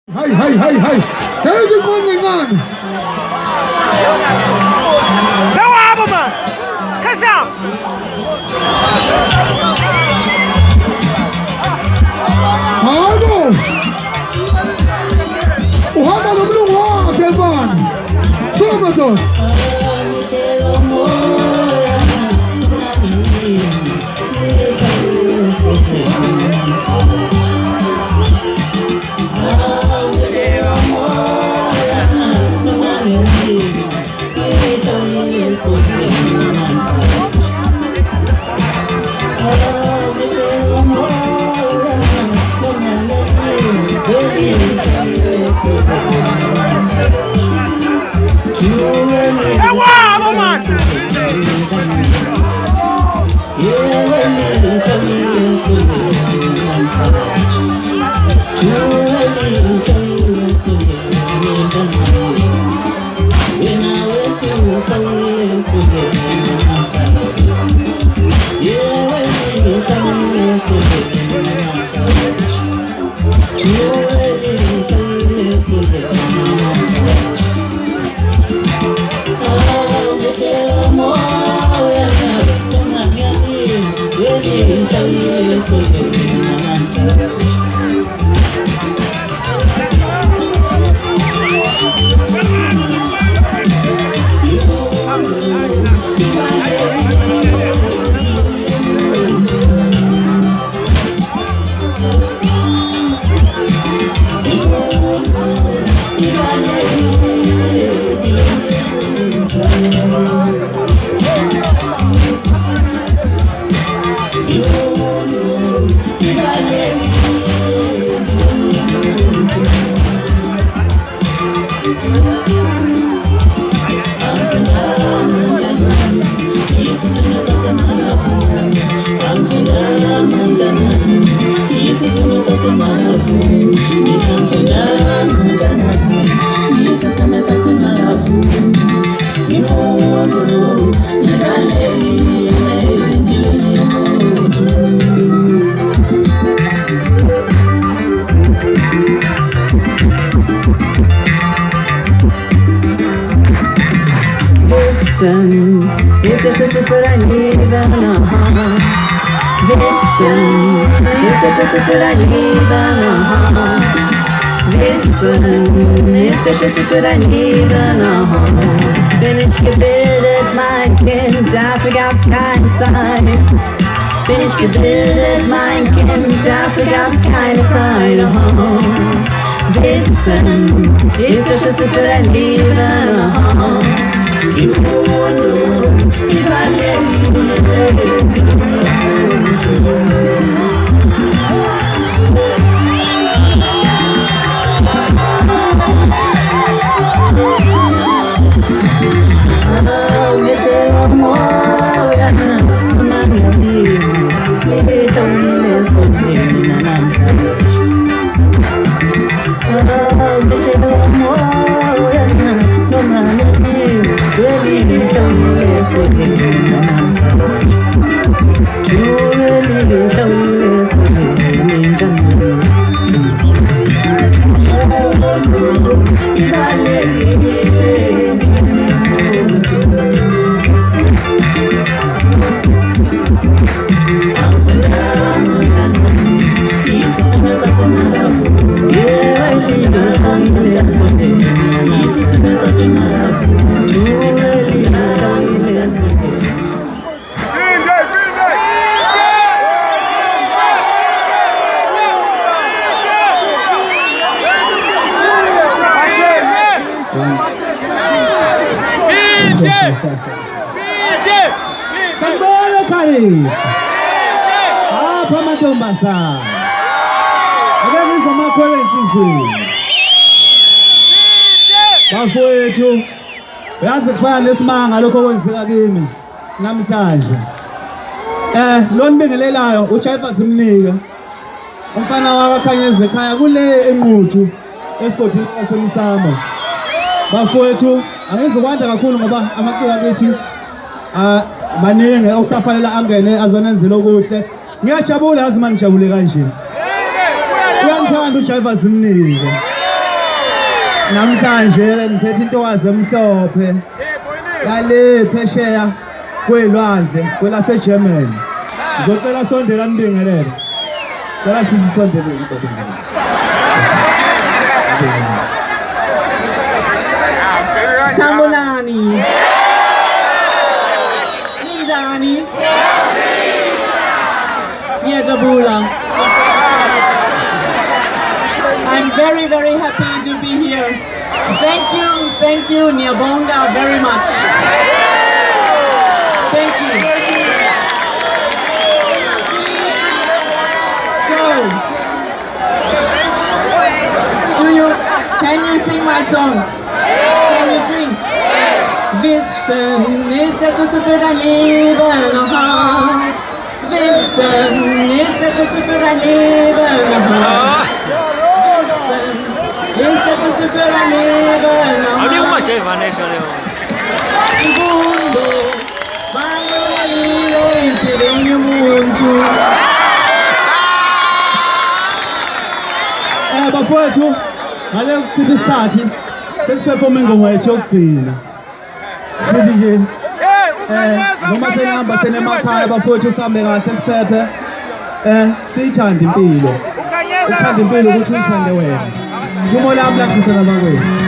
Hey. There's a going on. No album. Kasha. Bravo. Muhammad Abdullah Kelvan. Tomato. Listen, ist der Schlüssel für dein Leben? Wissen, ist der Schlüssel für dein Leben? Wissen, ist der Schlüssel für dein Leben? Bin ich gebildet, mein Kind, dafür gab's keine Zeit. Bin ich gebildet, mein Kind, dafür gab's keine Zeit. Wissen, ist der Schlüssel für dein Leben? Sanibona Khalisi. Apha amantombazana. Ake ngizwe amakhwele insizweni. Bafowethu, uyazi kufana nesimanga lokho kwenzeka kimi namhlanje. Lo nibingelelayo uJaiva Zimnika. Umfana wakaKhanyeza ekhaya kule enquthu esigodini sasemsamo. Bafowethu, angizokwanda kakhulu ngoba amaciko akithi maningi okusafanele angene azonenzela okuhle. Ngiyajabula yazi manje ngijabule kanje. Uyangithanda uJaiva Zimnika. Namhlanje ngiphethe intokazi emhlophe yale phesheya kwelwandle kwelase Germany. Ngizocela sondela nibingelele. Cela sisi sondele ngibingelele. Sambonani. Ninjani. Ngiyajabula. I'm very, very happy to be here. Thank you, Nyabonga, very much. Thank you. So, can you sing my song? Can you sing? Wissen ist der Schlüssel für dein Leben, aha. Wissen ist der Schlüssel für dein Leben, aha. Ist der Schlüssel für dein Leben, aha. Mundo, quando la lile il regno mundo. Bafowethu ngale kuthi isikhathi sesiperforma ingoma yethu yokugcina. Sithi nje noma senihamba senemakhaya bafowethu sihambe kahle siphephe. Siyithande impilo. Uthanda impilo ukuthi uyithande wena. Umo lami la ngithanda bakwethu.